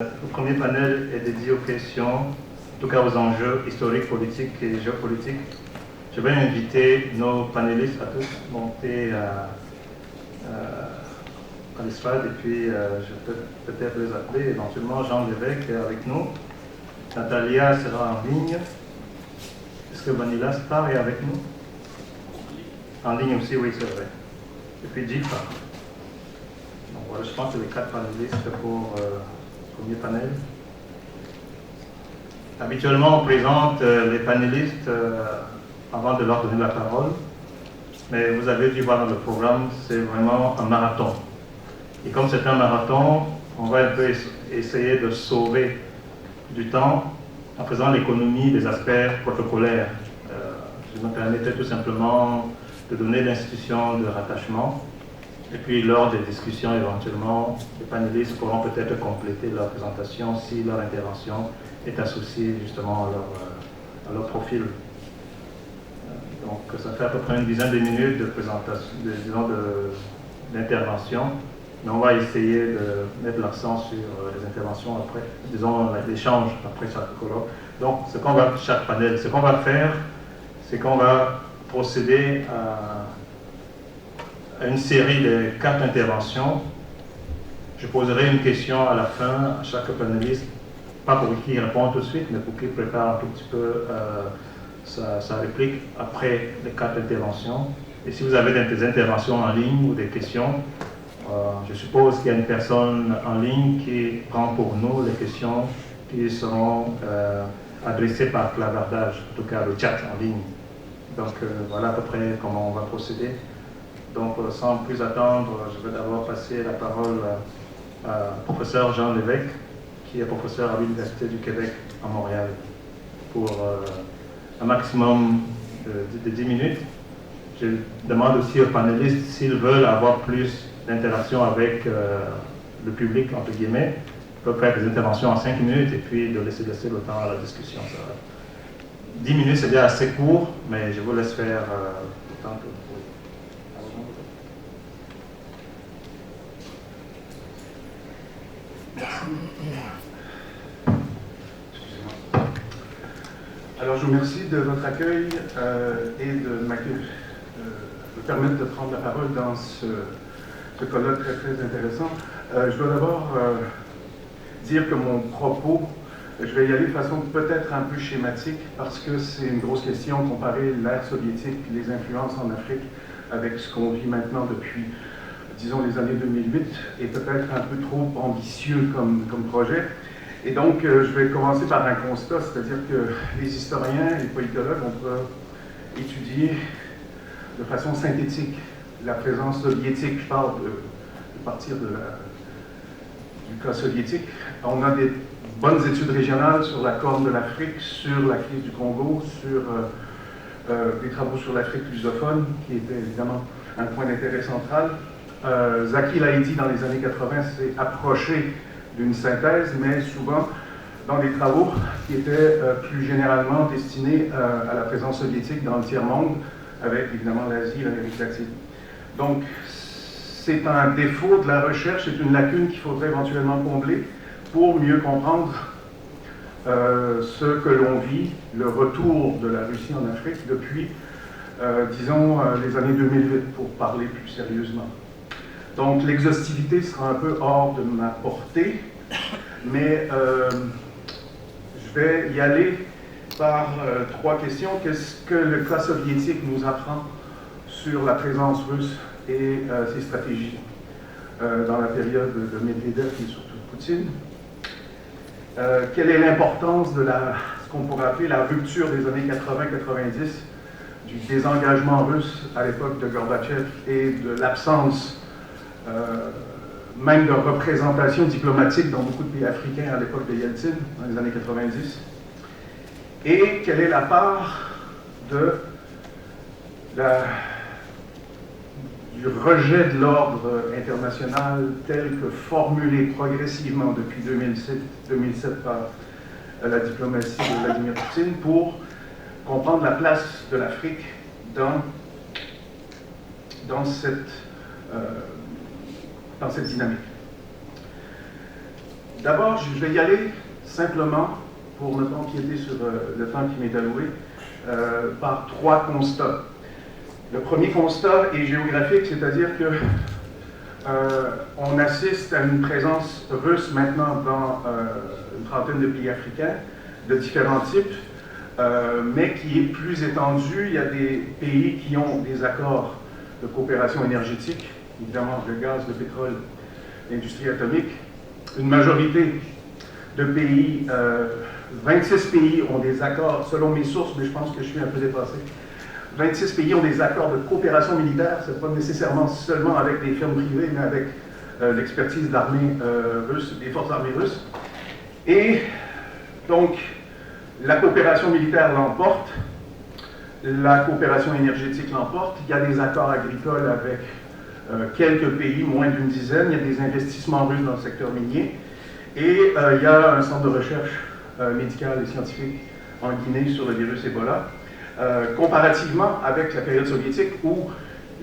Le premier panel est dédié aux questions, en tout cas aux enjeux historiques, politiques et géopolitiques. Je vais inviter nos panélistes à tous monter à l'estrade et puis je peux peut-être les appeler éventuellement. Jean Lévesque est avec nous. Natalia sera en ligne. Est-ce que Vanilla Star est avec nous? En ligne aussi, oui, c'est vrai. Et puis Jifa. Donc voilà, je pense que les 4 panélistes pour le premier panel. Habituellement, on présente les panélistes avant de leur donner la parole. Mais vous avez dû voir dans le programme, c'est vraiment un marathon. Et comme c'est un marathon, on va un peu essayer de sauver du temps en faisant l'économie des aspects protocolaires. Je me permettais tout simplement de donner l'institution de rattachement. Et puis, lors des discussions, éventuellement, les panélistes pourront peut-être compléter leur présentation si leur intervention est associée justement à leur profil. Donc, ça fait à peu près une dizaine de minutes de présentation, d'intervention. Mais on va essayer de mettre l'accent sur les interventions après, disons l'échange après chaque colloque. Donc, chaque panel, ce qu'on va faire, c'est qu'on va procéder à une série de 4 interventions. Je poserai une question à la fin à chaque panéliste, pas pour qu'il réponde tout de suite, mais pour qu'il prépare un tout petit peu sa réplique après les 4 interventions. Et si vous avez des interventions en ligne ou des questions, je suppose qu'il y a une personne en ligne qui prend pour nous les questions qui seront adressées par clavardage, en tout cas le chat en ligne. Donc voilà à peu près comment on va procéder. Donc sans plus attendre, je vais d'abord passer la parole à professeur Jean Lévesque, qui est professeur à l'Université du Québec à Montréal, pour un maximum de 10 minutes. Je demande aussi aux panélistes s'ils veulent avoir plus d'interaction avec le public, entre guillemets, ils peuvent faire des interventions en 5 minutes et puis de laisser le temps à la discussion. 10 minutes, c'est déjà assez court, mais je vous laisse faire le temps que vous pouvez. Excusez-moi. Alors, je vous remercie de votre accueil et de me permettre de prendre la parole dans ce colloque très, très intéressant. Je dois d'abord dire que mon propos, je vais y aller de façon peut-être un peu schématique parce que c'est une grosse question, comparer l'ère soviétique, les influences en Afrique avec ce qu'on vit maintenant depuis, disons, les années 2008, est peut-être un peu trop ambitieux comme projet. Et donc, je vais commencer par un constat, c'est-à-dire que les historiens, les politologues, on peut étudier de façon synthétique la présence soviétique. Je parle de partir du cas soviétique. On a des bonnes études régionales sur la Corne de l'Afrique, sur la crise du Congo, sur des travaux sur l'Afrique lusophone, qui était évidemment un point d'intérêt central. Zaki l'a dit, dans les années 80, s'est approché d'une synthèse, mais souvent dans des travaux qui étaient plus généralement destinés à la présence soviétique dans le tiers-monde, avec évidemment l'Asie et l'Amérique latine. Donc, c'est un défaut de la recherche, c'est une lacune qu'il faudrait éventuellement combler pour mieux comprendre ce que l'on vit, le retour de la Russie en Afrique depuis, disons, les années 2008, pour parler plus sérieusement. Donc, l'exhaustivité sera un peu hors de ma portée, mais je vais y aller par 3 questions. Qu'est-ce que le cas soviétique nous apprend sur la présence russe et ses stratégies dans la période de Medvedev et surtout de Poutine? Quelle est l'importance de ce qu'on pourrait appeler la rupture des années 80-90, du désengagement russe à l'époque de Gorbatchev et de l'absence même de représentation diplomatique dans beaucoup de pays africains à l'époque de Yeltsin, dans les années 90. Et quelle est la part du rejet de l'ordre international tel que formulé progressivement depuis 2007 par la diplomatie de Vladimir Poutine pour comprendre la place de l'Afrique dans cette dynamique. D'abord, je vais y aller simplement, pour ne pas empiéter sur le temps qui m'est alloué, par 3 constats. Le premier constat est géographique, c'est-à-dire que on assiste à une présence russe maintenant dans une trentaine de pays africains de différents types, mais qui est plus étendue. Il y a des pays qui ont des accords de coopération énergétique, évidemment le gaz, le pétrole, l'industrie atomique. Une majorité de pays, 26 pays ont des accords, selon mes sources, mais je pense que je suis un peu dépassé. 26 pays ont des accords de coopération militaire, ce n'est pas nécessairement seulement avec des firmes privées, mais avec l'expertise de l'armée russe, des forces armées russes. Et donc, la coopération militaire l'emporte, la coopération énergétique l'emporte, il y a des accords agricoles avec quelques pays, moins d'une dizaine, il y a des investissements russes dans le secteur minier, et il y a un centre de recherche médicale et scientifique en Guinée sur le virus Ebola. Comparativement avec la période soviétique où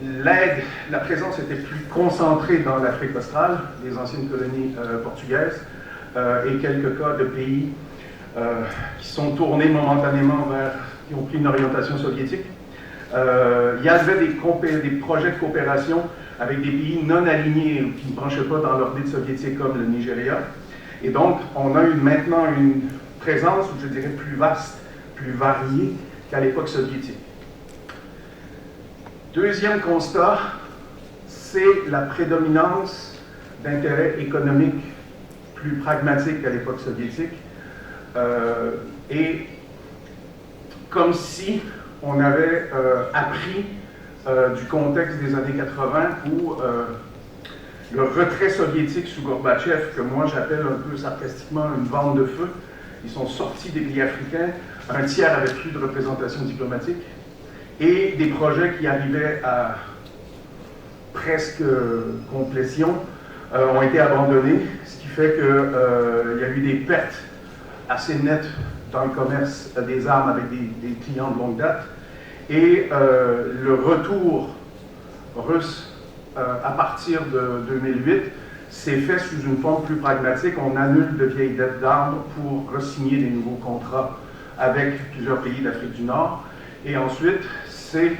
l'aide, la présence était plus concentrée dans l'Afrique australe, les anciennes colonies portugaises, et quelques cas de pays qui sont tournés momentanément vers, qui ont pris une orientation soviétique. Il y avait des projets de coopération avec des pays non alignés qui ne branchaient pas dans l'orbite soviétique comme le Nigeria. Et donc, on a eu maintenant une présence, je dirais, plus vaste, plus variée qu'à l'époque soviétique. Deuxième constat, c'est la prédominance d'intérêts économiques plus pragmatiques qu'à l'époque soviétique. Et comme si on avait appris du contexte des années 80 où le retrait soviétique sous Gorbatchev, que moi j'appelle un peu sarcastiquement une vente de feu, ils sont sortis des pays africains, un tiers avait plus de représentation diplomatique, et des projets qui arrivaient à presque complétion ont été abandonnés, ce qui fait qu'il y a eu des pertes assez nettes dans le commerce des armes avec des clients de longue date, et le retour russe à partir de 2008 s'est fait sous une forme plus pragmatique. On annule de vieilles dettes d'armes pour re-signer des nouveaux contrats avec plusieurs pays d'Afrique du Nord. Et ensuite, c'est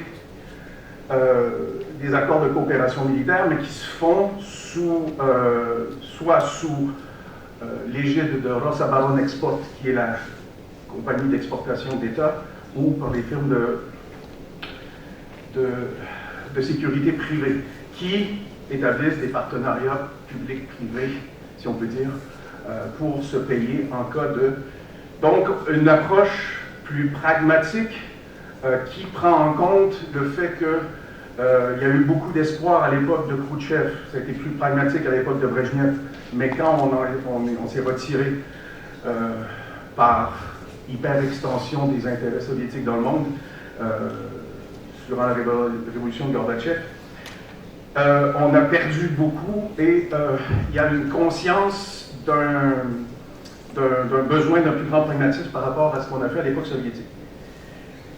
des accords de coopération militaire, mais qui se font soit sous l'égide de Rosa Baron Export, qui est la compagnie d'exportation d'État, ou par les firmes de sécurité privée, qui établissent des partenariats publics-privés, si on peut dire, pour se payer en cas de... Donc, une approche plus pragmatique qui prend en compte le fait qu'il y a eu beaucoup d'espoir à l'époque de Khrouchtchev, ça a été plus pragmatique à l'époque de Brejnev, mais quand on s'est retiré par hyper-extension des intérêts soviétiques dans le monde, durant la révolution de Gorbatchev, on a perdu beaucoup et il y a une conscience d'un besoin d'un plus grand pragmatisme par rapport à ce qu'on a fait à l'époque soviétique.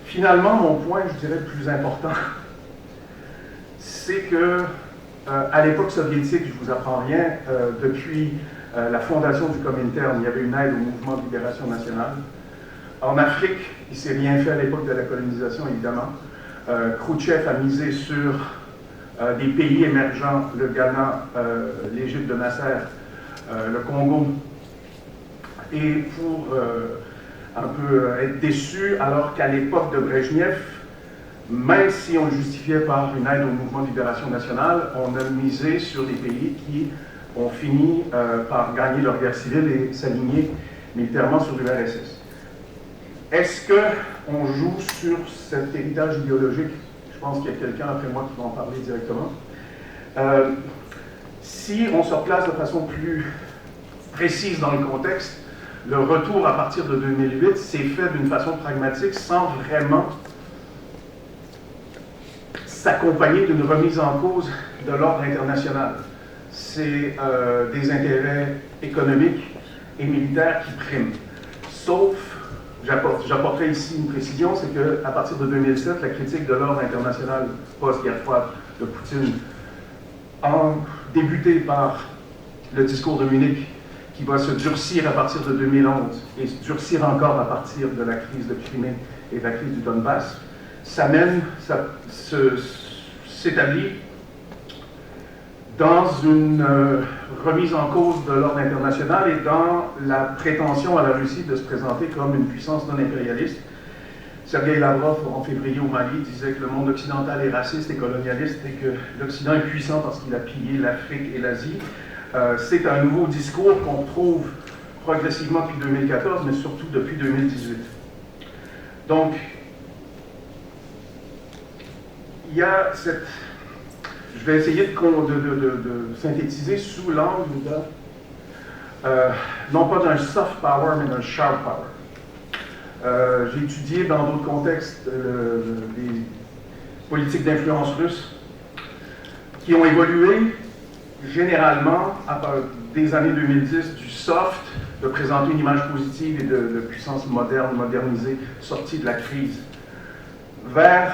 Finalement, mon point, je dirais, le plus important, c'est que à l'époque soviétique, je ne vous apprends rien, depuis la fondation du Comintern, il y avait une aide au mouvement de libération nationale. En Afrique, il ne s'est rien fait à l'époque de la colonisation, évidemment. Khrouchtchev a misé sur des pays émergents, le Ghana, l'Égypte de Nasser, le Congo, et pour un peu être déçu, alors qu'à l'époque de Brejnev, même si on le justifiait par une aide au mouvement de libération nationale, on a misé sur des pays qui ont fini par gagner leur guerre civile et s'aligner militairement sur l'URSS. Est-ce qu'on joue sur cet héritage idéologique? Je pense qu'il y a quelqu'un après moi qui va en parler directement. Si on se replace de façon plus précise dans le contexte, le retour à partir de 2008 s'est fait d'une façon pragmatique sans vraiment s'accompagner d'une remise en cause de l'ordre international. C'est des intérêts économiques et militaires qui priment. Sauf, j'apporterai ici une précision, c'est qu'à partir de 2007, la critique de l'ordre international post-guerre froide de Poutine a débuté par le discours de Munich, qui va se durcir à partir de 2011 et se durcir encore à partir de la crise de Crimée et de la crise du Donbass, s'établit dans une remise en cause de l'ordre international et dans la prétention à la Russie de se présenter comme une puissance non impérialiste. Sergei Lavrov, en février au Mali, disait que le monde occidental est raciste et colonialiste et que l'Occident est puissant parce qu'il a pillé l'Afrique et l'Asie. C'est un nouveau discours qu'on trouve progressivement depuis 2014, mais surtout depuis 2018. Donc, il y a cette... Je vais essayer de synthétiser sous l'angle non pas d'un soft power, mais d'un sharp power. J'ai étudié dans d'autres contextes les politiques d'influence russe qui ont évolué généralement à partir des années 2010 du soft, de présenter une image positive et de puissance moderne, modernisée, sortie de la crise, vers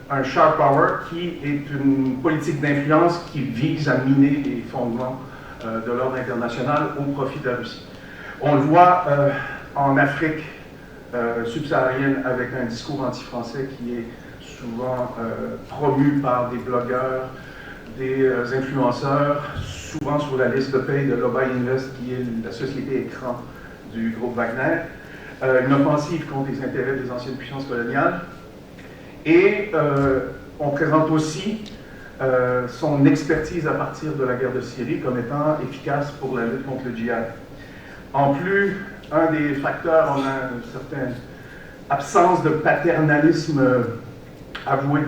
un sharp power qui est une politique d'influence qui vise à miner les fondements de l'ordre international au profit de la Russie. On le voit en Afrique subsaharienne avec un discours anti-français qui est souvent promu par des blogueurs, des influenceurs, souvent sur la liste de paye de Lobby Invest, qui est la société écran du groupe Wagner, une offensive contre les intérêts des anciennes puissances coloniales. Et on présente aussi son expertise à partir de la guerre de Syrie comme étant efficace pour la lutte contre le djihad. En plus, un des facteurs, on a une certaine absence de paternalisme avoué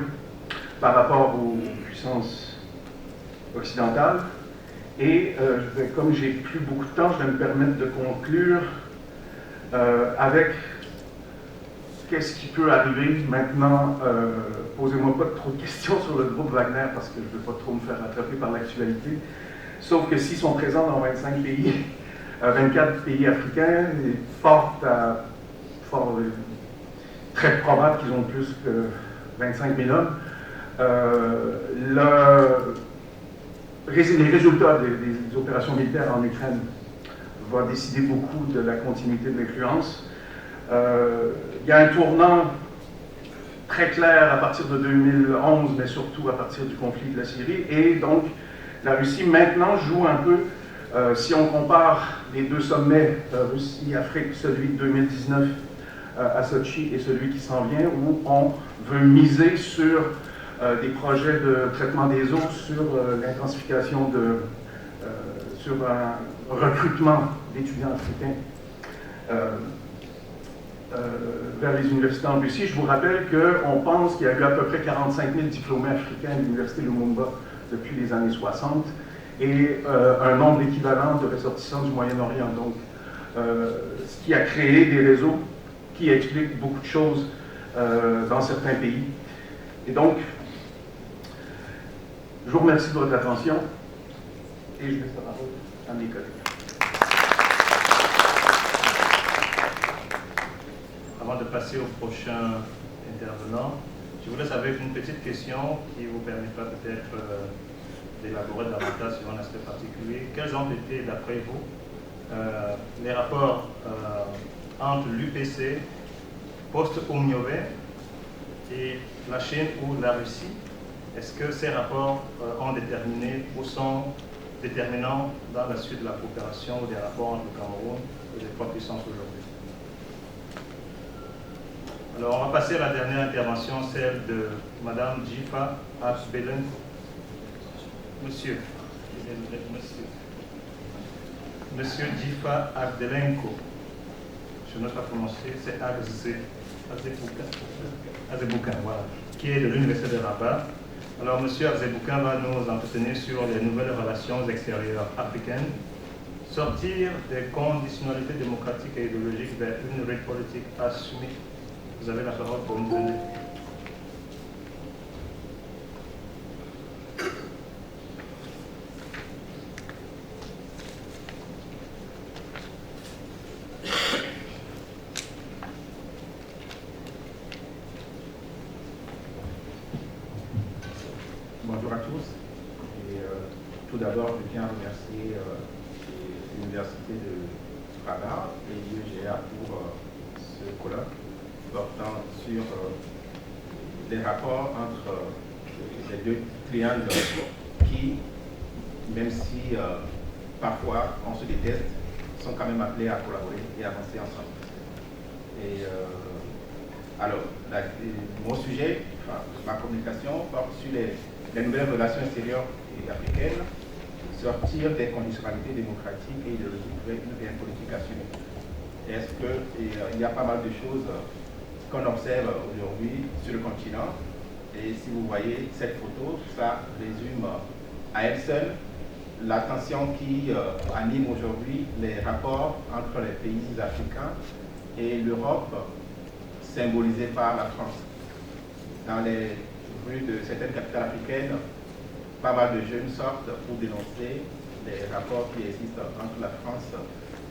par rapport aux puissances occidentales. Et comme j'ai plus beaucoup de temps, je vais me permettre de conclure avec qu'est-ce qui peut arriver maintenant. Posez-moi pas trop de questions sur le groupe Wagner parce que je ne veux pas trop me faire attraper par l'actualité. Sauf que s'ils sont présents dans 25 pays, 24 pays africains, il est très probable qu'ils ont plus que 25 000 hommes. Les résultats des opérations militaires en Ukraine vont décider beaucoup de la continuité de l'influence. Il y a un tournant très clair à partir de 2011, mais surtout à partir du conflit de la Syrie. Et donc, la Russie maintenant joue un peu, si on compare les deux sommets Russie-Afrique, celui de 2019 à Sochi et celui qui s'en vient, où on veut miser sur des projets de traitement des eaux, sur l'intensification sur un recrutement d'étudiants africains vers les universités en Russie. Je vous rappelle qu'on pense qu'il y a eu à peu près 45 000 diplômés africains à l'université Lumumba depuis les années 60 et un nombre équivalent de ressortissants du Moyen-Orient. Donc, ce qui a créé des réseaux qui expliquent beaucoup de choses dans certains pays. Et donc, je vous remercie de votre attention et je laisse la parole à mes collègues. Avant de passer au prochain intervenant, je vous laisse avec une petite question qui vous permettra peut-être d'élaborer davantage sur un aspect particulier. Quels ont été, d'après vous, les rapports entre l'UPC, post-Omiové et la Chine ou la Russie? Est-ce que ces rapports ont déterminé ou sont déterminants dans la suite de la coopération ou des rapports entre le Cameroun et les trois puissances aujourd'hui? Alors, on va passer à la dernière intervention, celle de Mme Jifa Abdelenko. Monsieur Jifa Abdelenko, je ne sais pas prononcer, c'est Azeboukan, voilà, qui est de l'Université de Rabat. Alors, M. Azeboukan va nous entretenir sur les nouvelles relations extérieures africaines, sortir des conditionnalités démocratiques et idéologiques vers une règle politique assumée. Vous avez la parole pour une minute. Bonjour à tous. Et tout d'abord, je tiens à remercier l'Université de Rabat et l'UEGA pour ce colloque portant sur les rapports entre les deux triangles qui, même si parfois on se déteste, sont quand même appelés à collaborer et avancer ensemble. Et alors, mon sujet, enfin, ma communication porte sur les nouvelles relations extérieures et africaines, sortir des conditionnalités démocratiques et de retrouver une réelle politique assumée. Est-ce qu'il y a pas mal de choses qu'on observe aujourd'hui sur le continent? Et si vous voyez cette photo, ça résume à elle seule la tension qui anime aujourd'hui les rapports entre les pays africains et l'Europe, symbolisée par la France. Dans les rues de certaines capitales africaines, pas mal de jeunes sortent pour dénoncer les rapports qui existent entre la France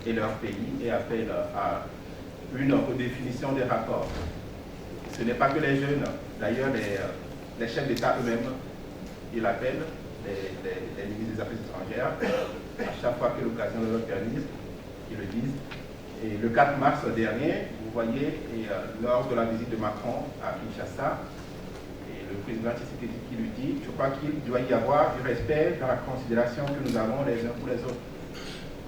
et leur pays et appellent à une redéfinition des rapports. Ce n'est pas que les jeunes, d'ailleurs les chefs d'État eux-mêmes, ils appellent les ministres des Affaires étrangères, à chaque fois que l'occasion leur permet, ils le disent. Et le 4 mars dernier, vous voyez, lors de la visite de Macron à Kinshasa, et le président Tshisekedi qui lui dit, je crois qu'il doit y avoir du respect dans la considération que nous avons les uns pour les autres.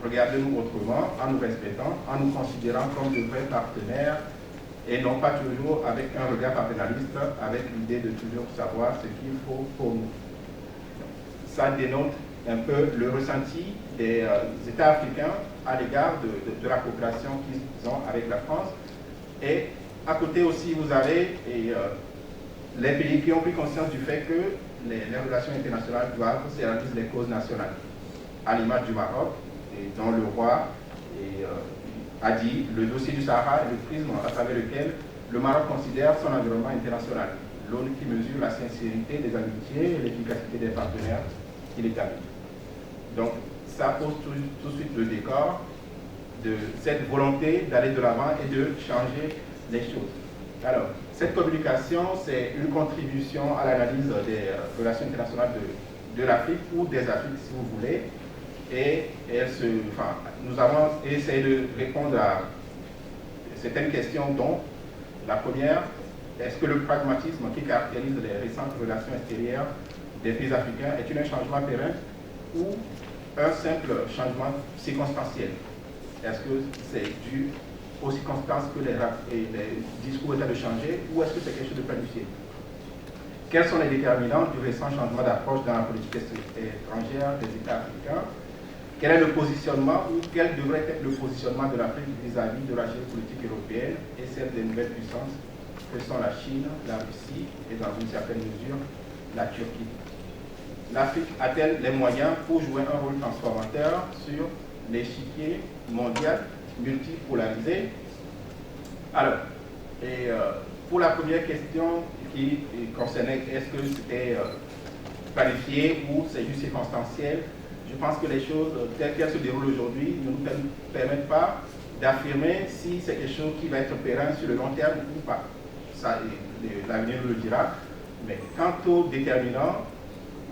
Regardez-nous autrement, en nous respectant, en nous considérant comme de vrais partenaires, et non pas toujours avec un regard paternaliste, avec l'idée de toujours savoir ce qu'il faut pour nous. Ça dénote un peu le ressenti des États africains à l'égard de la coopération qu'ils ont avec la France. Et à côté aussi, vous avez les pays qui ont pris conscience du fait que les relations internationales doivent servir les causes nationales. À l'image du Maroc, dont le roi a dit le dossier du Sahara est le prisme à travers lequel le Maroc considère son environnement international, l'aune qui mesure la sincérité des amitiés et l'efficacité des partenaires qu'il établit. Donc ça pose tout de suite le décor de cette volonté d'aller de l'avant et de changer les choses. Alors, cette communication, c'est une contribution à l'analyse des relations internationales de l'Afrique ou des Afriques, si vous voulez. Et nous avons essayé de répondre à certaines questions, dont la première, est-ce que le pragmatisme qui caractérise les récentes relations extérieures des pays africains est un changement pérenne ou un simple changement circonstanciel? Est-ce que c'est dû aux circonstances que les discours étaient de changer ou est-ce que c'est quelque chose de planifié? Quels sont les déterminants du récent changement d'approche dans la politique étrangère des États africains? Quel est le positionnement ou quel devrait être le positionnement de l'Afrique vis-à-vis de la géopolitique européenne et celle des nouvelles puissances que sont la Chine, la Russie et dans une certaine mesure la Turquie? L'Afrique a-t-elle les moyens pour jouer un rôle transformateur sur l'échiquier mondial multipolarisé? Alors, pour la première question qui concernait est-ce que c'était planifié ou c'est juste circonstanciel, je pense que les choses telles qu'elles se déroulent aujourd'hui ne nous permettent pas d'affirmer si c'est quelque chose qui va être pérenne sur le long terme ou pas. Ça, l'avenir nous le dira. Mais quant aux déterminants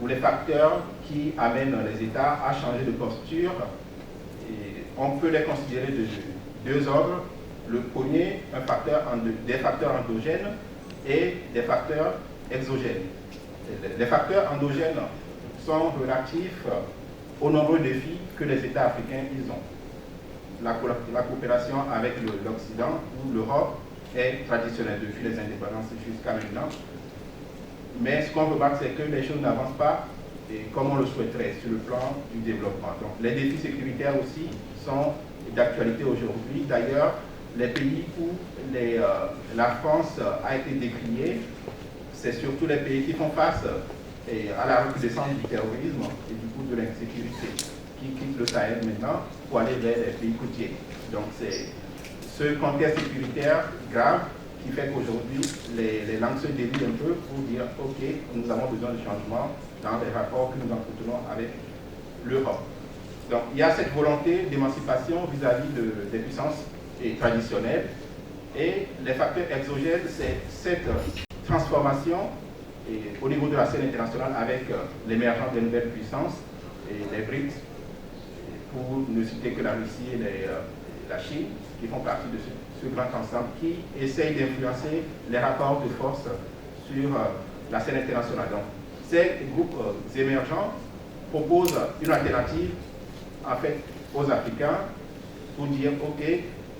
ou les facteurs qui amènent les États à changer de posture, on peut les considérer de deux ordres. Le premier, des facteurs endogènes et des facteurs exogènes. Les facteurs endogènes sont relatifs aux nombreux défis que les États africains ils ont. La coopération avec l'Occident ou l'Europe est traditionnelle depuis les indépendances jusqu'à maintenant. Mais ce qu'on remarque, c'est que les choses n'avancent pas comme on le souhaiterait sur le plan du développement. Donc les défis sécuritaires aussi sont d'actualité aujourd'hui. D'ailleurs, les pays où la France a été décriée, c'est surtout les pays qui font face à la recrudescence du terrorisme et du coup de l'insécurité, qui quittent le Sahel maintenant pour aller vers les pays côtiers. Donc c'est ce contexte sécuritaire grave qui fait qu'aujourd'hui les langues se délient un peu pour dire ok, nous avons besoin de changements dans les rapports que nous entretenons avec l'Europe. Donc il y a cette volonté d'émancipation vis-à-vis des puissances traditionnelles et les facteurs exogènes, c'est cette transformation au niveau de la scène internationale avec l'émergence des nouvelles puissances et les BRICS pour ne citer que la Russie et la Chine, qui font partie de ce grand ensemble qui essaye d'influencer les rapports de force sur la scène internationale. Donc, ces groupes émergents proposent une alternative en fait aux Africains pour dire ok,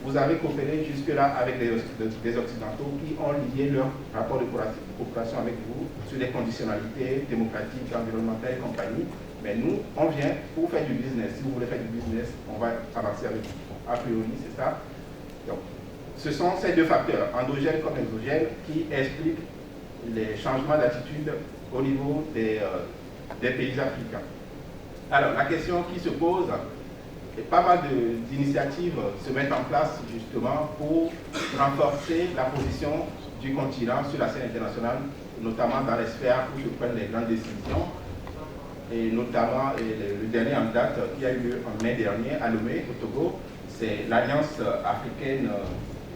vous avez coopéré jusque-là avec des Occidentaux qui ont lié leur rapport de coopération avec vous sur des conditionnalités démocratiques, environnementales et compagnie. Mais nous, on vient pour faire du business. Si vous voulez faire du business, on va avancer avec vous. A priori, c'est ça. Donc, ce sont ces deux facteurs, endogènes comme exogènes, qui expliquent les changements d'attitude au niveau des pays africains. Alors, la question qui se pose, et pas mal d'initiatives se mettent en place justement pour renforcer la position du continent sur la scène internationale, notamment dans les sphères où se prennent les grandes décisions, et notamment le dernier en date qui a eu lieu en mai dernier à Lomé, au Togo, c'est l'Alliance africaine,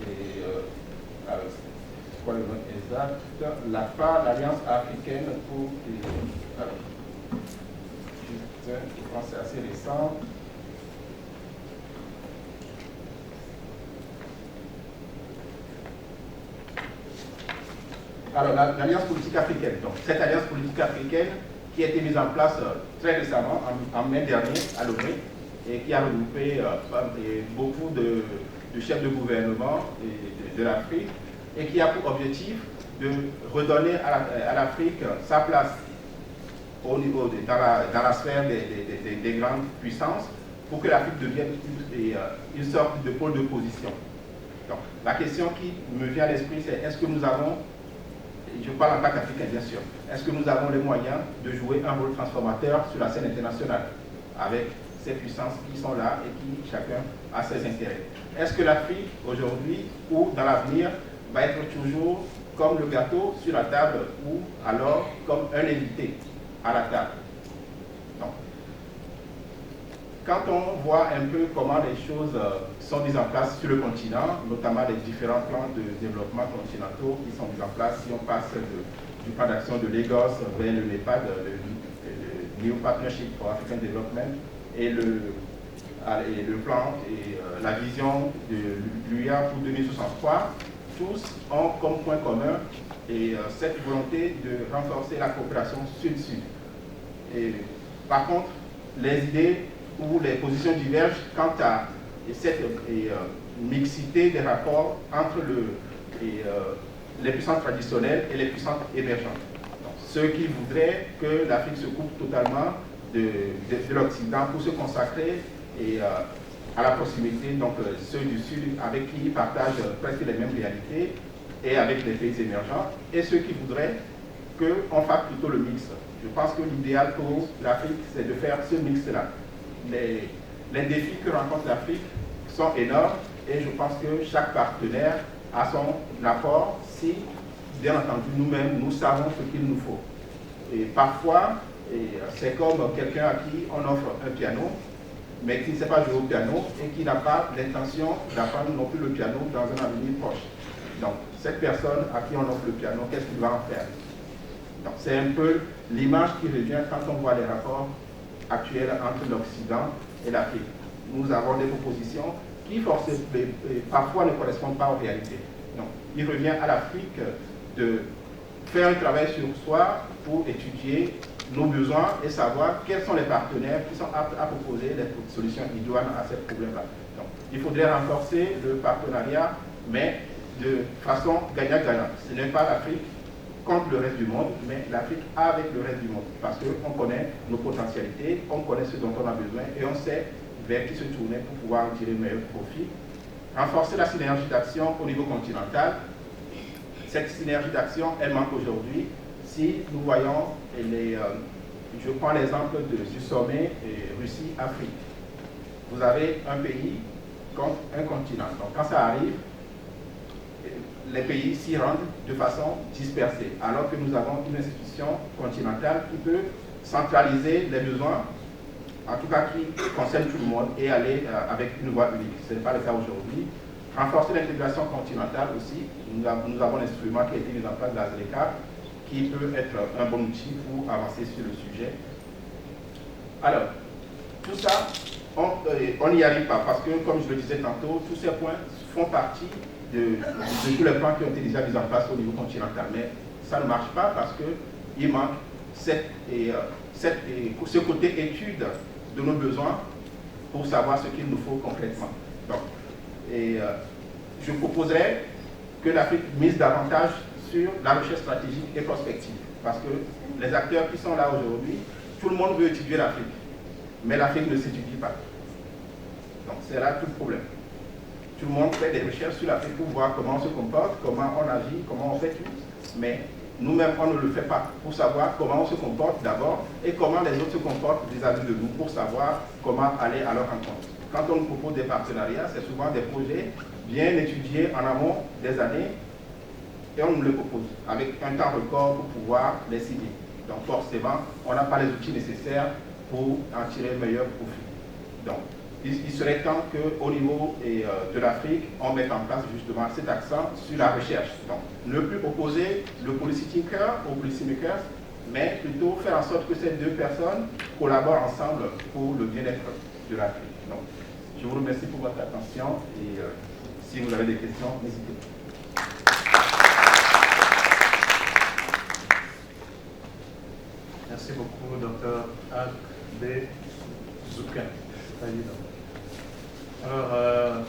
c'est quoi le nom exact, l'Alliance africaine pour... je pense que c'est assez récent. Alors, l'Alliance politique africaine. Donc, cette Alliance politique africaine qui a été mise en place très récemment, en mai dernier, à Lomé, et qui a regroupé beaucoup de chefs de gouvernement de l'Afrique, et qui a pour objectif de redonner à l'Afrique sa place au niveau dans la sphère des grandes puissances, pour que l'Afrique devienne une sorte de pôle de position. Donc, la question qui me vient à l'esprit, c'est est-ce que nous avons, je parle en tant qu'Africain bien sûr, est-ce que nous avons les moyens de jouer un rôle transformateur sur la scène internationale avec ces puissances qui sont là et qui chacun a ses intérêts? Est-ce que l'Afrique aujourd'hui ou dans l'avenir va être toujours comme le gâteau sur la table ou alors comme un invité à la table? Donc, quand on voit un peu comment les choses sont mises en place sur le continent, notamment les différents plans de développement continentaux qui sont mis en place, si on passe du plan d'action de Lagos vers le NEPAD, le New Partnership for African Development, et le plan et la vision de l'UIA pour 2063, tous ont comme point commun cette volonté de renforcer la coopération sud-sud. Par contre, les idées ou les positions divergent quant à cette mixité des rapports entre les puissances traditionnelles et les puissances émergentes. Donc, ceux qui voudraient que l'Afrique se coupe totalement de l'Occident pour se consacrer à la proximité, donc ceux du Sud avec qui ils partagent presque les mêmes réalités et avec les pays émergents, et ceux qui voudraient qu'on fasse plutôt le mix. Je pense que l'idéal pour l'Afrique, c'est de faire ce mix-là. Les défis que rencontre l'Afrique sont énormes et je pense que chaque partenaire a son apport si, bien entendu, nous-mêmes, nous savons ce qu'il nous faut. Et parfois, c'est comme quelqu'un à qui on offre un piano, mais qui ne sait pas jouer au piano et qui n'a pas l'intention d'apprendre non plus le piano dans un avenir proche. Donc, cette personne à qui on offre le piano, qu'est-ce qu'il va en faire? Donc, c'est un peu l'image qui revient quand on voit les rapports actuels entre l'Occident et l'Afrique. Nous avons des propositions qui parfois ne correspondent pas aux réalités. Donc, il revient à l'Afrique de faire un travail sur soi pour étudier nos besoins et savoir quels sont les partenaires qui sont aptes à proposer des solutions idoines à ces problèmes-là. Donc, il faudrait renforcer le partenariat, mais de façon gagnant-gagnant. Ce n'est pas l'Afrique contre le reste du monde, mais l'Afrique avec le reste du monde. Parce qu'on connaît nos potentialités, on connaît ce dont on a besoin et on sait vers qui se tourner pour pouvoir en tirer le meilleur profit. Renforcer la synergie d'action au niveau continental. Cette synergie d'action, elle manque aujourd'hui. Si nous voyons, je prends l'exemple du sommet Russie-Afrique. Vous avez un pays contre un continent. Donc quand ça arrive, les pays s'y rendent de façon dispersée, alors que nous avons une institution continentale qui peut centraliser les besoins, en tout cas qui concerne tout le monde, et aller avec une voie unique. Ce n'est pas le cas aujourd'hui. Renforcer l'intégration continentale aussi. Nous avons l'instrument qui a été mis en place, la ZLECA, qui peut être un bon outil pour avancer sur le sujet. Alors, tout ça, on n'y arrive pas parce que, comme je le disais tantôt, tous ces points font partie de tous les plans qui ont été déjà mis en place au niveau continental. Mais ça ne marche pas parce qu'il manque ce côté étude de nos besoins pour savoir ce qu'il nous faut concrètement. Donc, je proposerais que l'Afrique mise davantage sur la recherche stratégique et prospective. Parce que les acteurs qui sont là aujourd'hui, tout le monde veut étudier l'Afrique. Mais l'Afrique ne s'étudie pas. Donc c'est là tout le problème. Tout le monde fait des recherches sur l'Afrique pour voir comment on se comporte, comment on agit, comment on fait tout. Mais nous-mêmes, on ne le fait pas pour savoir comment on se comporte d'abord et comment les autres se comportent vis-à-vis de nous pour savoir comment aller à leur rencontre. Quand on nous propose des partenariats, c'est souvent des projets bien étudiés en amont des années et on nous les propose avec un temps record pour pouvoir les signer. Donc forcément, on n'a pas les outils nécessaires pour en tirer le meilleur profit. Donc, il serait temps qu'au niveau de l'Afrique, on mette en place justement cet accent sur la recherche. Donc, ne plus opposer le policy thinker au policy maker, mais plutôt faire en sorte que ces deux personnes collaborent ensemble pour le bien-être de l'Afrique. Donc, je vous remercie pour votre attention et si vous avez des questions, n'hésitez pas. Merci beaucoup, Dr. Agbe Zouken. Alors,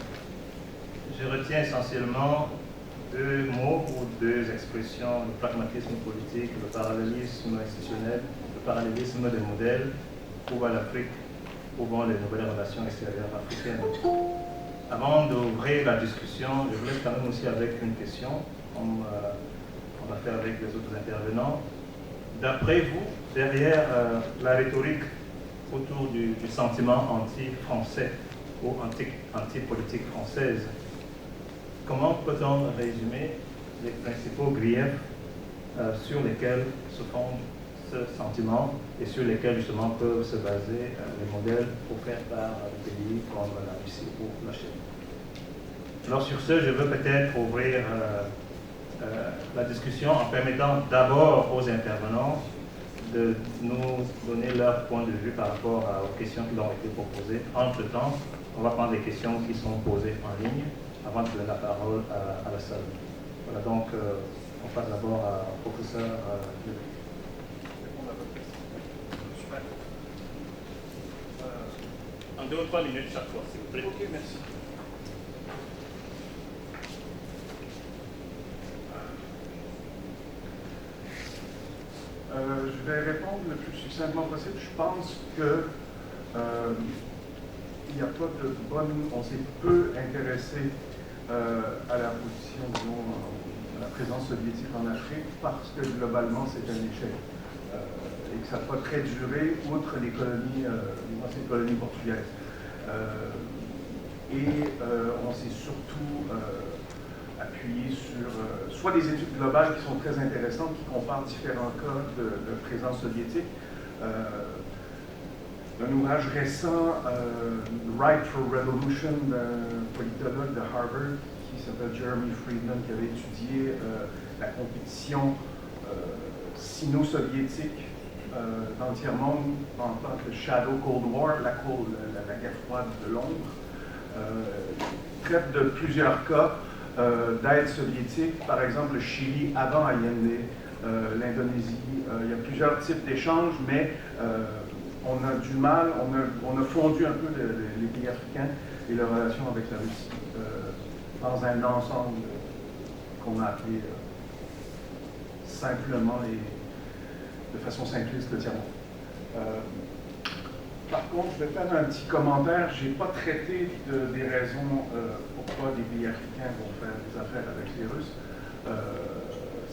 je retiens essentiellement deux mots ou deux expressions, le pragmatisme politique, le parallélisme institutionnel, le parallélisme des modèles pour l'Afrique, pour les nouvelles relations extérieures africaines. Avant d'ouvrir la discussion, je voulais quand même aussi avec une question, comme on va faire avec les autres intervenants. D'après vous, derrière la rhétorique autour du sentiment anti-français ou anti-politique française, comment peut-on résumer les principaux griefs sur lesquels se fonde ce sentiment et sur lesquels justement peuvent se baser les modèles offerts par des pays comme la Russie ou la Chine? Alors sur ce, je veux peut-être ouvrir la discussion en permettant d'abord aux intervenants de nous donner leur point de vue par rapport aux questions qui leur ont été proposées. Entre-temps, on va prendre des questions qui sont posées en ligne avant de donner la parole à la salle. Voilà, donc on passe d'abord au professeur Lebrun. En 2 ou 3 minutes chaque fois, s'il vous plaît. Ok, merci. Je vais répondre le plus succinctement possible. Je pense que il n'y a pas de bonne... On s'est peu intéressé à la position, disons, à la présence soviétique en Afrique parce que globalement c'est un échec et que ça n'a pas très duré outre les colonies, les anciennes colonies portugaises. On s'est surtout appuyé sur soit des études globales qui sont très intéressantes, qui comparent différents cas de présence soviétique. Un ouvrage récent, Right for Revolution, d'un politologue de Harvard qui s'appelle Jeremy Friedman, qui avait étudié la compétition sino-soviétique dans le tiers-monde en tant que Shadow Cold War, la guerre froide de l'ombre, traite de plusieurs cas d'aide soviétique, par exemple le Chili avant Allende, l'Indonésie. Il y a plusieurs types d'échanges, mais on a du mal, on a fondu un peu les pays africains et leurs relations avec la Russie dans un ensemble qu'on a appelé simplement et de façon simpliste le tiers-monde. Par contre, je vais faire un petit commentaire. Je n'ai pas traité des raisons pourquoi des pays africains vont faire des affaires avec les Russes.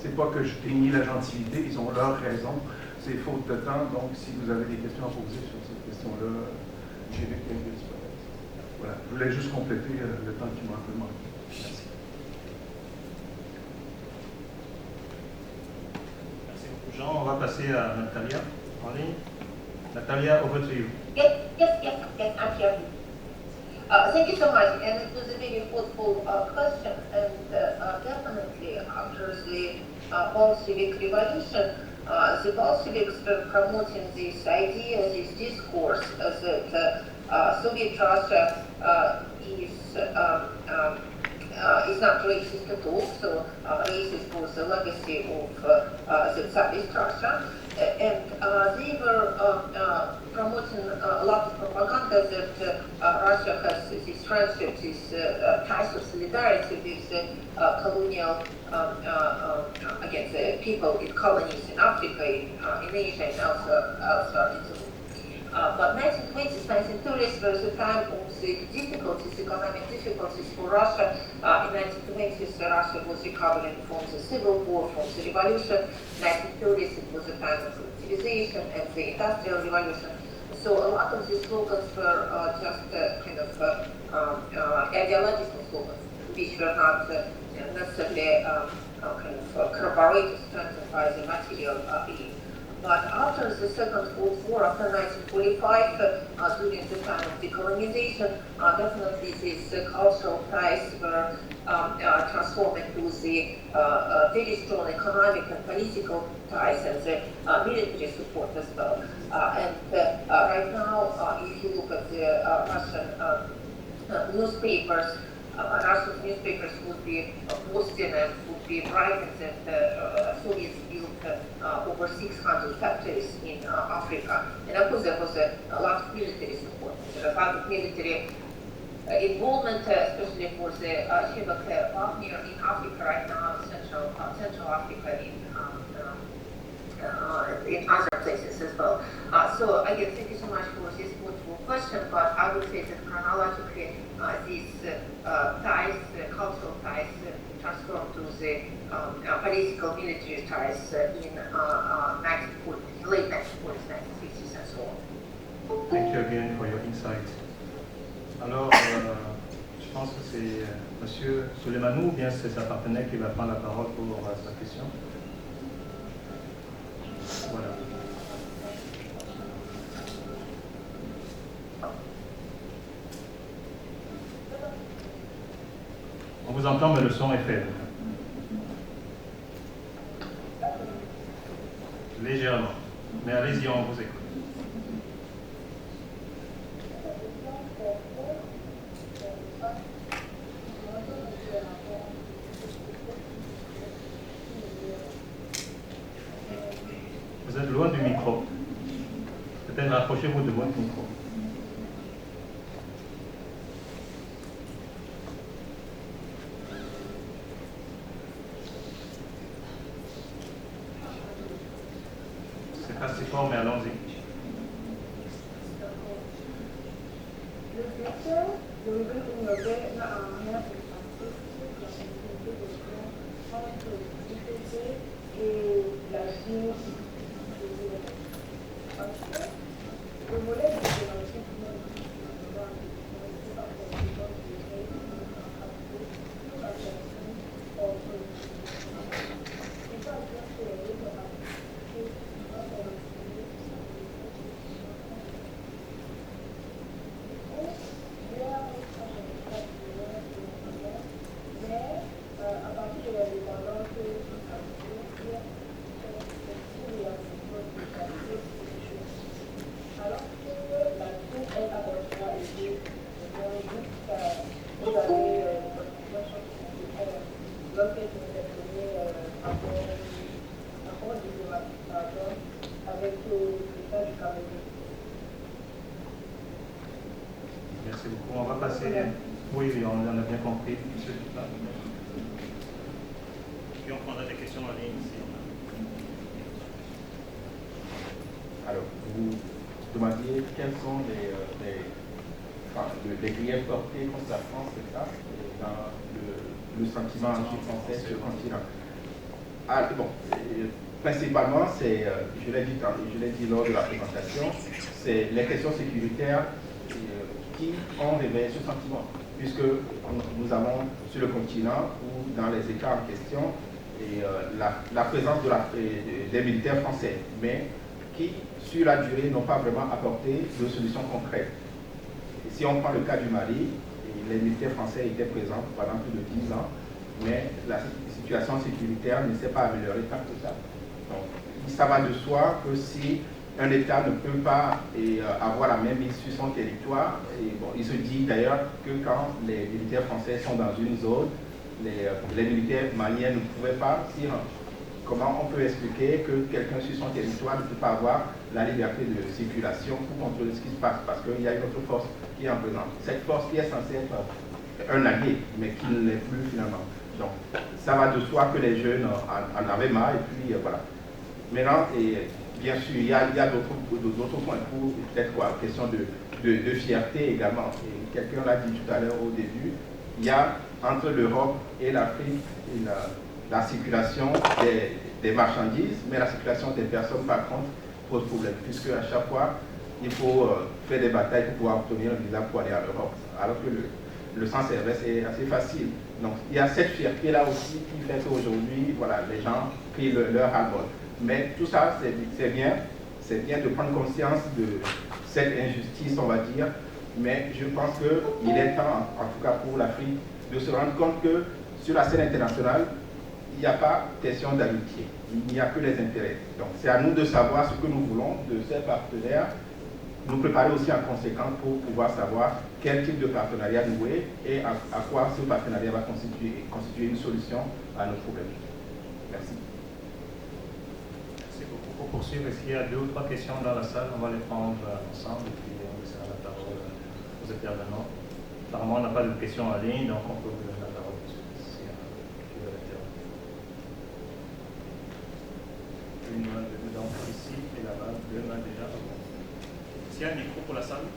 C'est pas que je dénie la gentilité, ils ont leurs raisons. C'est faute de temps, donc si vous avez des questions à poser sur cette question-là, j'ai vu quelques hypothèses. Voilà, je voulais juste compléter le temps qui m'a un peu manqué. Merci. Merci beaucoup, Jean. On va passer à Natalia en ligne. Natalia, over to you. Yes, I'm here. Thank you so much, and it was a very thoughtful question, and definitely after the Bolshevik Revolution, the Bolsheviks were promoting this idea, this discourse that Soviet Russia is not racist at all, so racist was the legacy of the Tsarist Russia. And they were promoting a lot of propaganda that Russia has this friendship, this ties of solidarity with the colonial, against the people in colonies in Africa, in Asia, and elsewhere in the world. But 1920s, 1930s were the time of the difficulties, economic difficulties for Russia. In 1920s, Russia was recovering from the civil war, from the revolution. 1930s, it was a time of collectivization and the industrial revolution. So a lot of these slogans were just kind of ideological slogans, which were not necessarily kind of corroborated, strengthened by the material aid. But after the Second World War, after 1945, during the time of decolonization, definitely these cultural ties were transformed into the very strong economic and political ties and the military support as well. And right now, if you look at the Russian newspapers, Russian newspapers would be posting and would be writing that Soviets built over 600 factories in Africa. And of course there was a lot of military support. There was a lot of military involvement, especially for the Shebek Wagner in Africa right now, Central Africa, in other places as well. So again, thank you so much for this thoughtful question, but I would say that chronologically these ties, cultural ties, transformed to the political military ties in 1940s, late 1940s, 1950s and so on. Thank you again for your insight. Alors, je pense que c'est M. Soleimanou ou bien c'est sa partenaire qui va prendre la parole pour sa question. Voilà. On vous entend, mais le son est faible. Légèrement. Mais allez-y, on vous écoute. Vous êtes loin du micro. Peut-être rapprochez-vous de votre micro. C'est pas si fort, mais allons-y. Merci beaucoup. On va passer. Oui, on a bien compris, monsieur Duplat. Puis on prendra des questions en ligne ici. Alors, vous demandiez quels sont les griefs portés contre la France, c'est ça, dans le sentiment anti-français sur le continent. Ah, bon, principalement, c'est, je l'ai dit lors de la présentation, c'est les questions sécuritaires qui ont réveillé ce sentiment, puisque nous avons sur le continent ou dans les États en question la présence des militaires français, mais qui, sur la durée, n'ont pas vraiment apporté de solutions concrètes. Et si on prend le cas du Mali, les militaires français étaient présents pendant plus de 10 ans, mais la situation sécuritaire ne s'est pas améliorée tant que ça. Donc, ça va de soi que si un État ne peut pas avoir la même mise sur son territoire. Et bon, il se dit d'ailleurs que quand les militaires français sont dans une zone, les militaires maliens ne pouvaient pas dire comment on peut expliquer que quelqu'un sur son territoire ne peut pas avoir la liberté de circulation pour contrôler ce qui se passe, parce qu'il y a une autre force qui est en présence. Cette force qui est censée être un allié, mais qui ne l'est plus finalement. Donc, ça va de soi que les jeunes en avaient marre, et puis voilà. Maintenant, et bien sûr, il y a d'autres points pour peut-être question de fierté également. Et quelqu'un l'a dit tout à l'heure au début, il y a entre l'Europe et l'Afrique la circulation des marchandises, mais la circulation des personnes, par contre, pose problème, puisque à chaque fois, il faut faire des batailles pour pouvoir obtenir un visa pour aller à l'Europe, alors que le sens inverse est assez facile. Donc, il y a cette fierté-là aussi qui fait qu'aujourd'hui, voilà, les gens crient leur ras-le-bol. Mais tout ça, c'est bien de prendre conscience de cette injustice, on va dire, mais je pense qu'il est temps, en tout cas pour l'Afrique, de se rendre compte que sur la scène internationale, il n'y a pas question d'amitié, il n'y a que les intérêts. Donc c'est à nous de savoir ce que nous voulons de ces partenaires, nous préparer aussi en conséquence pour pouvoir savoir quel type de partenariat nouer et à quoi ce partenariat va constituer une solution à nos problèmes. Merci. Merci beaucoup. Pour poursuivre, est-ce qu'il y a 2 ou 3 questions dans la salle? On va les prendre ensemble et puis on laissera la parole aux intervenants. Apparemment, on n'a pas de questions en ligne, donc on peut vous donner la parole tout de suite si qui veut intervenir. Une main dedans ici et là-bas, 2 mains déjà. Est-ce qu'il y a un micro pour la salle?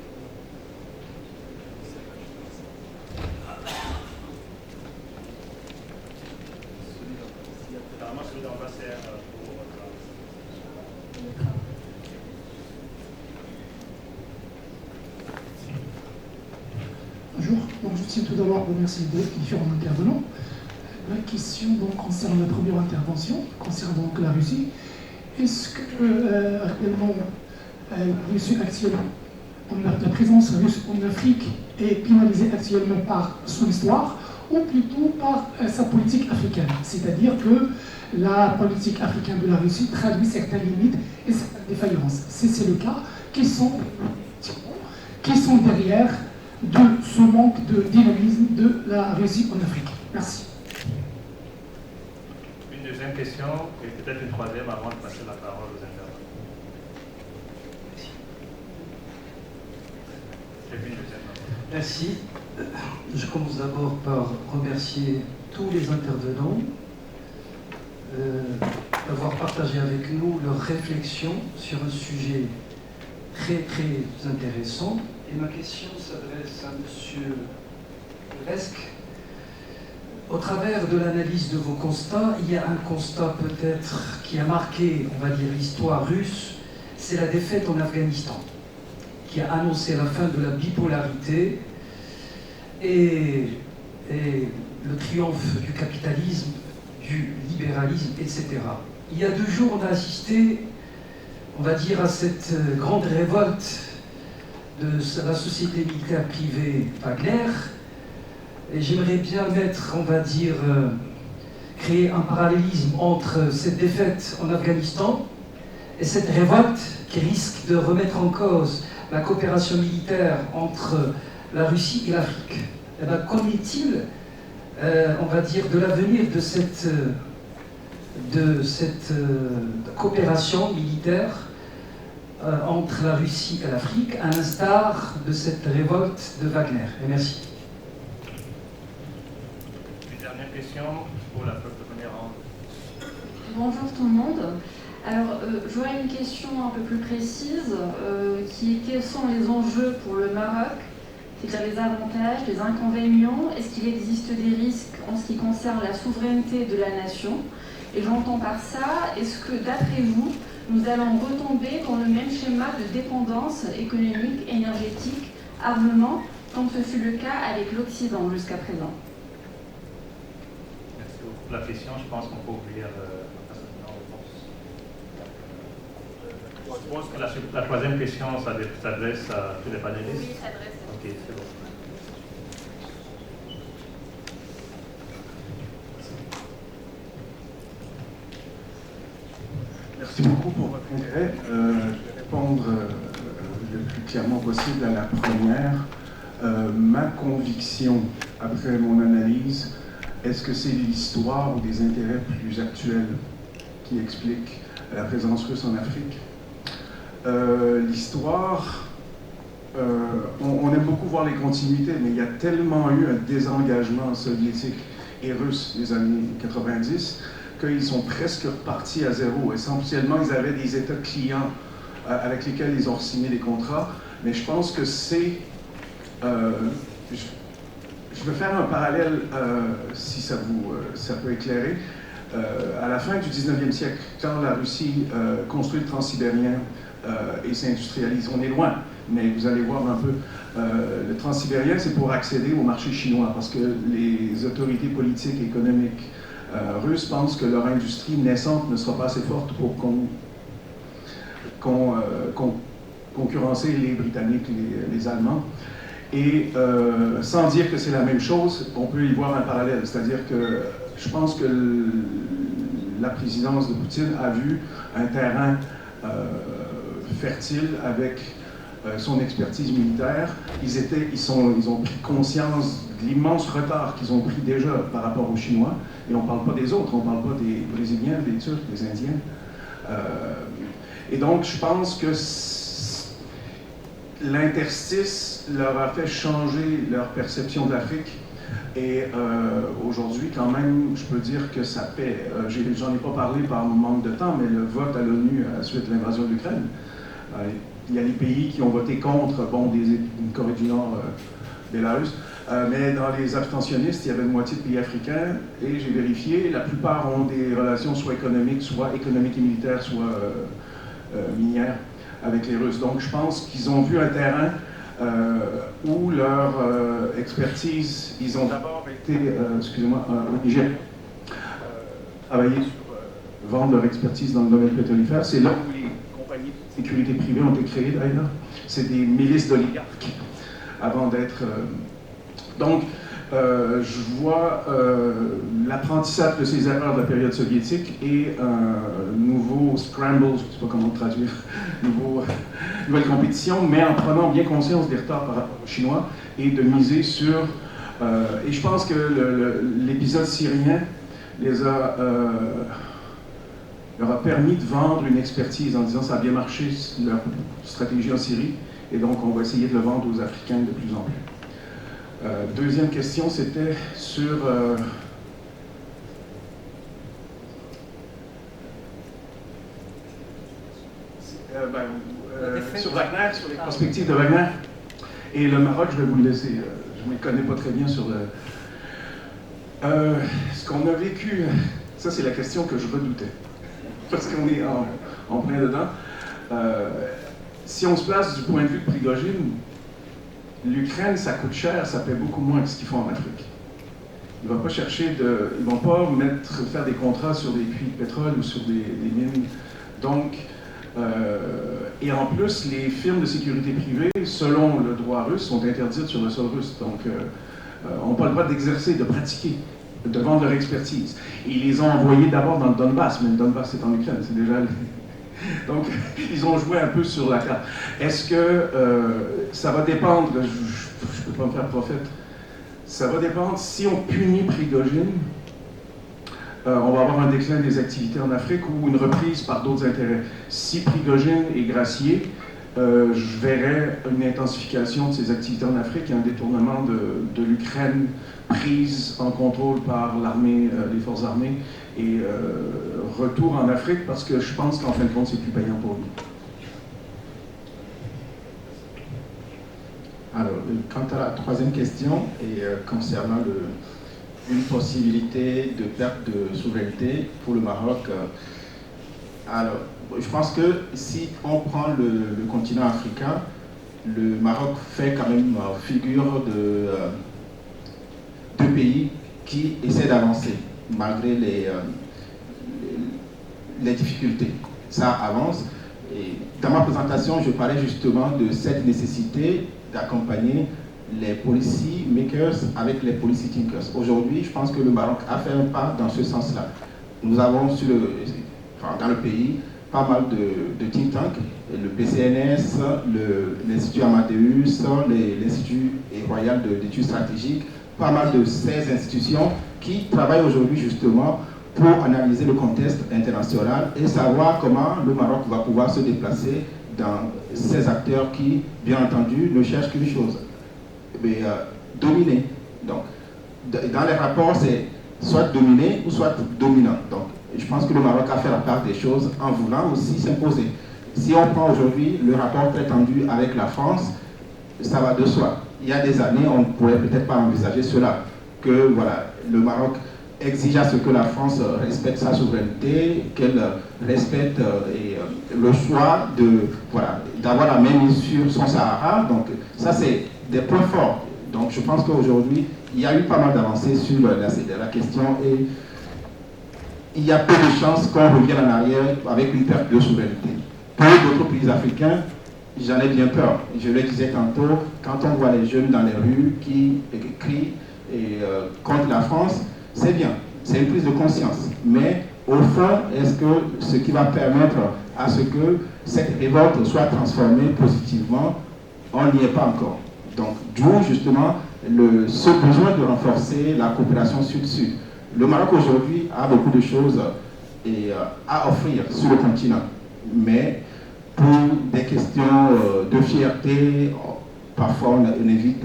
Apparemment, celui d'en bas sert pour Bonjour, donc je tiens tout d'abord à remercier les différents intervenants. La question donc, concerne la première intervention, concernant donc la Russie. Est-ce que réellement la présence russe en Afrique est pénalisée actuellement par son histoire ou plutôt par sa politique africaine? C'est-à-dire que la politique africaine de la Russie traduit certaines limites et certaines défaillances. Si c'est le cas, qui sont derrière de ce manque de dynamisme de la Russie en Afrique? Merci. une deuxième question et peut-être une troisième avant de passer la parole aux intervenants. Merci. Je commence d'abord par remercier tous les intervenants d'avoir partagé avec nous leurs réflexions sur un sujet très très intéressant. Et ma question s'adresse à M. Levesque. Au travers de l'analyse de vos constats, il y a un constat peut-être qui a marqué, on va dire, l'histoire russe, c'est la défaite en Afghanistan, qui a annoncé la fin de la bipolarité et le triomphe du capitalisme, du libéralisme, etc. Il y a 2 jours, on a assisté, on va dire, à cette grande révolte de la société militaire privée Wagner. Et j'aimerais bien mettre, on va dire, créer un parallélisme entre cette défaite en Afghanistan et cette révolte qui risque de remettre en cause la coopération militaire entre la Russie et l'Afrique. Eh bien, qu'en est-il, on va dire, de l'avenir de cette coopération militaire entre la Russie et l'Afrique, à l'instar de cette révolte de Wagner? Et merci. Une dernière question pour la première ronde. Bonjour tout le monde. Alors, j'aurais une question un peu plus précise, qui est quels sont les enjeux pour le Maroc, c'est-à-dire les avantages, les inconvénients, est-ce qu'il existe des risques en ce qui concerne la souveraineté de la nation? Et j'entends par ça, est-ce que d'après vous, nous allons retomber dans le même schéma de dépendance économique, énergétique, armement, comme ce fut le cas avec l'Occident jusqu'à présent? Merci beaucoup pour la question. Je pense qu'on peut ouvrir je pense que la troisième question s'adresse à tous les panélistes. Oui, s'adresse. Ok, c'est bon. Merci beaucoup pour votre intérêt. Je vais répondre le plus clairement possible à la première. Ma conviction, après mon analyse, est-ce que c'est l'histoire ou des intérêts plus actuels qui expliquent la présence russe en Afrique? L'histoire, on aime beaucoup voir les continuités, mais il y a tellement eu un désengagement soviétique et russe des années 90 qu'ils sont presque repartis à zéro. Essentiellement, ils avaient des États clients avec lesquels ils ont signé des contrats, mais je pense que c'est... je veux faire un parallèle, si ça peut éclairer. À la fin du 19e siècle, quand la Russie construit le transsibérien et s'industrialise, on est loin, mais vous allez voir un peu, le transsibérien, c'est pour accéder au marché chinois, parce que les autorités politiques et économiques russes pensent que leur industrie naissante ne sera pas assez forte pour concurrencer les Britanniques, les Allemands. Et sans dire que c'est la même chose, on peut y voir un parallèle. C'est-à-dire que je pense que la présidence de Poutine a vu un terrain fertile avec son expertise militaire. Ils ont pris conscience de l'immense retard qu'ils ont pris déjà par rapport aux Chinois. Et on ne parle pas des autres, on ne parle pas des Brésiliens, des Turcs, des Indiens. Et donc, je pense que l'interstice leur a fait changer leur perception de l'Afrique. Et aujourd'hui, quand même, je peux dire que ça paie. J'en ai pas parlé par manque de temps, mais le vote à l'ONU à la suite de l'invasion de l'Ukraine, il y a des pays qui ont voté contre, bon, Corée du Nord, Bélarus, mais dans les abstentionnistes, il y avait une moitié de pays africains, et j'ai vérifié, la plupart ont des relations soit économiques et militaires, soit minières avec les Russes. Donc je pense qu'ils ont vu un terrain où leur expertise, ils ont d'abord été, au Niger, travailler sur vendre leur expertise dans le domaine pétrolifère. C'est là où les compagnies de sécurité privée ont été créées d'ailleurs. C'est des milices d'oligarques avant d'être... Donc, je vois l'apprentissage de ces erreurs de la période soviétique et un nouveau scramble, je ne sais pas comment traduire, nouvelle compétition, mais en prenant bien conscience des retards par rapport aux Chinois et de miser sur... et je pense que l'épisode syrien leur a permis de vendre une expertise en disant ça a bien marché leur stratégie en Syrie et donc on va essayer de le vendre aux Africains de plus en plus. Deuxième question, c'était sur... sur Wagner, sur les perspectives de Wagner. Et le Maroc, je vais vous le laisser. Je ne me connais pas très bien sur le... ce qu'on a vécu, ça c'est la question que je redoutais. Parce qu'on est en plein dedans. Si on se place du point de vue de Prigojine, l'Ukraine, ça coûte cher, ça paie beaucoup moins que ce qu'ils font en Afrique. Ils ne vont pas ils vont pas faire des contrats sur des puits de pétrole ou sur des mines. Donc, et en plus, les firmes de sécurité privée, selon le droit russe, sont interdites sur le sol russe. Donc, on n'a pas le droit d'exercer, de pratiquer, de vendre leur expertise. Et ils les ont envoyés d'abord dans le Donbass, mais le Donbass est en Ukraine, c'est déjà... Donc, ils ont joué un peu sur la carte. Est-ce que ça va dépendre, je ne peux pas me faire prophète, ça va dépendre, si on punit Prigojine, on va avoir un déclin des activités en Afrique ou une reprise par d'autres intérêts. Si Prigojine est gracié, je verrais une intensification de ses activités en Afrique et un détournement de l'Ukraine prise en contrôle par l'armée, les forces armées, et retour en Afrique parce que je pense qu'en fin de compte, c'est plus payant pour lui. Alors, quant à la troisième question, et concernant une possibilité de perte de souveraineté pour le Maroc, alors, je pense que si on prend le continent africain, le Maroc fait quand même figure de pays qui essaient d'avancer malgré les difficultés. Ça avance. Et dans ma présentation, je parlais justement de cette nécessité d'accompagner les policy makers avec les policy thinkers. Aujourd'hui, je pense que le Maroc a fait un pas dans ce sens-là. Nous avons dans le pays pas mal de think tanks, le PCNS, l'Institut Amadeus, l'Institut Royal d'études stratégiques, pas mal de ces institutions qui travaillent aujourd'hui justement pour analyser le contexte international et savoir comment le Maroc va pouvoir se déplacer dans ces acteurs qui, bien entendu, ne cherchent qu'une chose, dominer. Donc, dans les rapports, c'est soit dominer ou soit dominant. Donc, je pense que le Maroc a fait la part des choses en voulant aussi s'imposer. Si on prend aujourd'hui le rapport très tendu avec la France, ça va de soi. Il y a des années, on ne pourrait peut-être pas envisager cela, que voilà, le Maroc exige à ce que la France respecte sa souveraineté, qu'elle respecte le choix d'avoir la main mise sur son Sahara. Donc ça, c'est des points forts. Donc je pense qu'aujourd'hui, il y a eu pas mal d'avancées sur la question et il y a peu de chances qu'on revienne en arrière avec une perte de souveraineté. Pour d'autres pays africains, j'en ai bien peur. Je le disais tantôt, quand on voit les jeunes dans les rues qui crient contre la France, c'est bien, c'est une prise de conscience. Mais au fond, est-ce que ce qui va permettre à ce que cette révolte soit transformée positivement, on n'y est pas encore. Donc, d'où justement ce besoin de renforcer la coopération sud-sud. Le Maroc aujourd'hui a beaucoup de choses à offrir sur le continent. Mais pour des questions de fierté, parfois on évite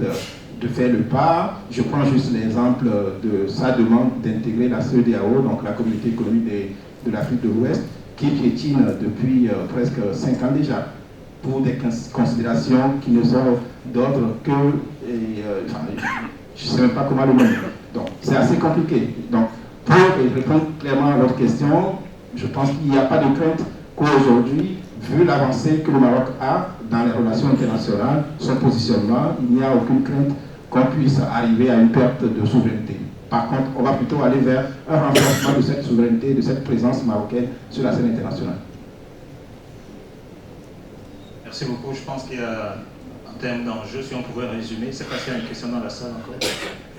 de faire le pas. Je prends juste l'exemple de sa demande d'intégrer la CEDEAO, donc la communauté économique de l'Afrique de l'Ouest, qui piétine depuis presque 5 ans déjà, pour des considérations qui ne sont d'ordre que... je ne sais même pas comment le mener. Donc c'est assez compliqué. Donc pour répondre clairement à votre question, je pense qu'il n'y a pas de crainte qu'aujourd'hui, vu l'avancée que le Maroc a dans les relations internationales, son positionnement, il n'y a aucune crainte qu'on puisse arriver à une perte de souveraineté. Par contre, on va plutôt aller vers un renforcement de cette souveraineté, de cette présence marocaine sur la scène internationale. Merci beaucoup. Je pense qu'il y a, en termes d'enjeux, si on pouvait résumer, c'est parce qu'il y a une question dans la salle encore.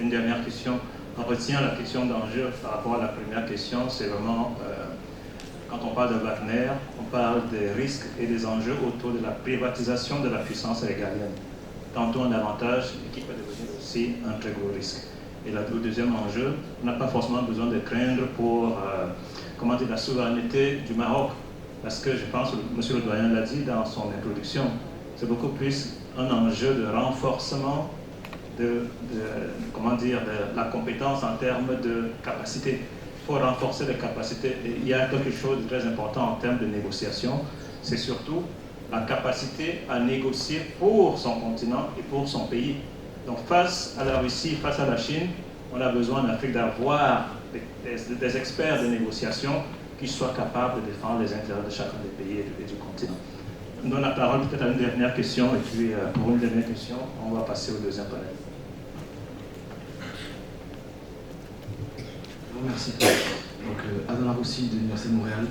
Une dernière question. On retient la question d'enjeu par rapport à la première question. C'est vraiment, quand on parle de Wagner, on parle des risques et des enjeux autour de la privatisation de la puissance régalienne. Tantôt un avantage, et qui peut devenir aussi un très gros risque. Et le deuxième enjeu, on n'a pas forcément besoin de craindre pour la souveraineté du Maroc. Parce que je pense, M. le doyen l'a dit dans son introduction, c'est beaucoup plus un enjeu de renforcement de la compétence en termes de capacité. Il faut renforcer les capacités. Et il y a quelque chose de très important en termes de négociation, c'est surtout la capacité à négocier pour son continent et pour son pays. Donc face à la Russie, face à la Chine, on a besoin en Afrique d'avoir des experts de négociation qui soient capables de défendre les intérêts de chacun des pays et du continent. On donne la parole peut-être à une dernière question, et puis pour une dernière question, on va passer au deuxième panel. Merci. Donc, Alain Laroussi de l'Université de Montréal.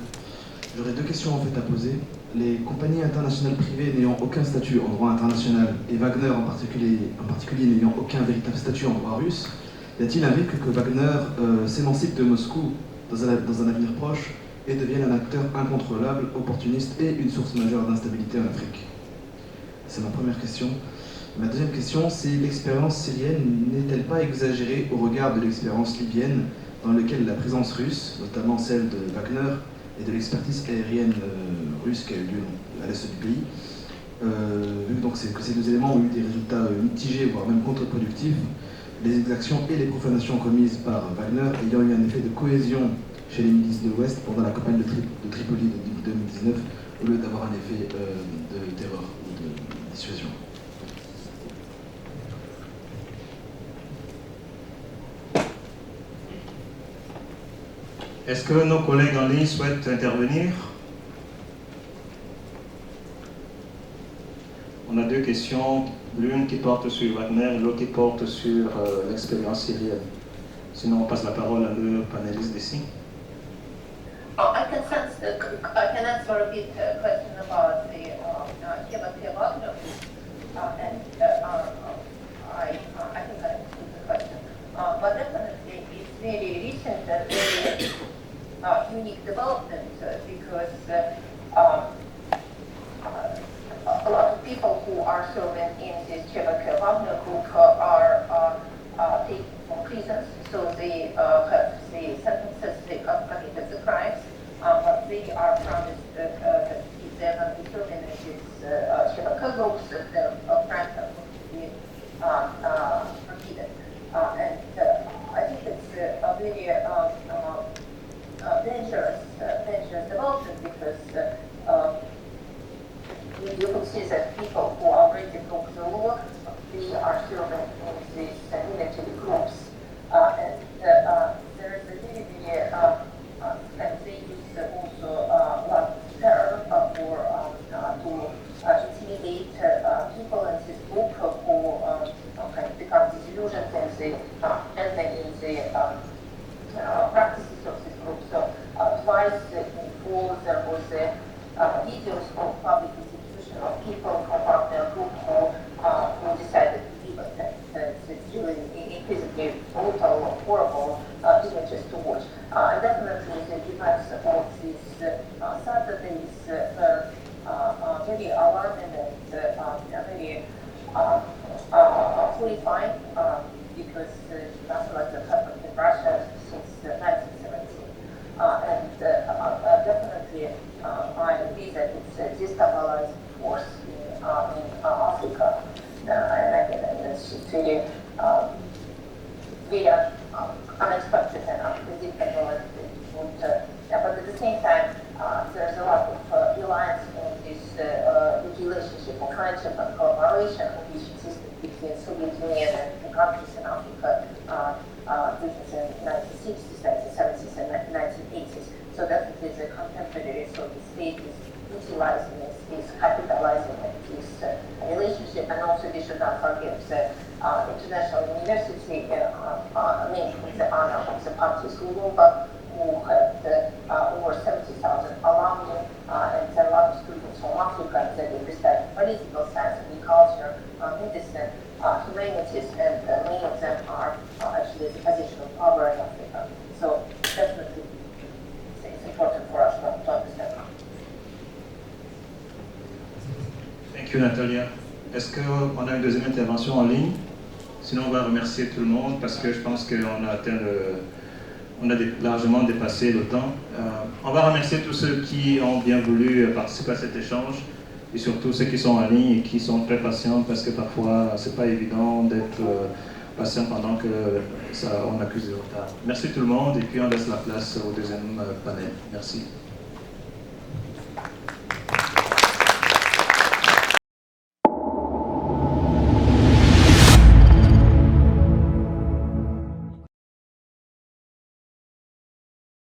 J'aurais deux questions en fait à poser. Les compagnies internationales privées n'ayant aucun statut en droit international, et Wagner en particulier n'ayant aucun véritable statut en droit russe, y a-t-il un risque que Wagner s'émancipe de Moscou dans un avenir proche et devienne un acteur incontrôlable, opportuniste et une source majeure d'instabilité en Afrique? C'est ma première question. Ma deuxième question, c'est l'expérience syrienne n'est-elle pas exagérée au regard de l'expérience libyenne dans laquelle la présence russe, notamment celle de Wagner et de l'expertise aérienne russe qui a eu lieu à l'est du pays, vu donc que ces deux éléments ont eu des résultats mitigés, voire même contre-productifs, les exactions et les profanations commises par Wagner ayant eu un effet de cohésion chez les milices de l'Ouest pendant la campagne de Tripoli de 2019, au lieu d'avoir un effet de terreur ou de dissuasion. Est-ce que nos collègues en ligne souhaitent intervenir? On a deux questions, l'une qui porte sur Wagner et l'autre qui porte sur l'expérience syrienne. Sinon, on passe la parole à nos panélistes d'ici. I can answer a bit question about the Timothy Wagner, and I think I understood the question. But definitely, it's very recent and very unique development because people who are serving in this Chebaka Wagner group are taken from prisons, so they have the sentences, they have committed the crimes, but they are promised that if they are not serving in these Chebaka groups, that their crimes are going to be forgiven. And I think it's a very dangerous development, because you can see that people who are already broke the law, they are serving in these military groups. And there is a very, very, and they use also a lot of terror to intimidate people in this group who kind of become disillusioned and in the practices of this group. So twice in fall there was videos of public institution of people from Wagner group who decided to leave us. It's really increasingly brutal, horrible images to watch. And definitely the events of these Saturdays were very alarming and very horrifying, because nothing like that happened in Russia since 1917. And definitely I agree that it's a destabilizing force in Africa. And again, it's just really very unexpected and unpredictable. And but at the same time, there's a lot of reliance on this relationship or friendship and collaboration which existed between Soviet Union and the countries in Africa since the 1960s, 1970s, and 1980s. So definitely the contemporary Soviet state is utilizing this, is capitalizing this relationship. And also we should not forget the International University named in the honor of the Patrice Lumumba, who had over 70,000 alumni, and there are a lot of students from Africa that they study political science, agriculture, medicine, humanities, and many of them are actually in the position of power in Africa. So definitely it's important for us to understand that. Thank you, Natalia. Est-ce qu'on a une deuxième intervention en ligne? Sinon, on va remercier tout le monde parce que je pense qu'on a atteint on a largement dépassé le temps. On va remercier tous ceux qui ont bien voulu participer à cet échange et surtout ceux qui sont en ligne et qui sont très patients parce que parfois c'est pas évident d'être patient pendant que on accuse du retard. Merci tout le monde et puis on laisse la place au deuxième panel. Merci.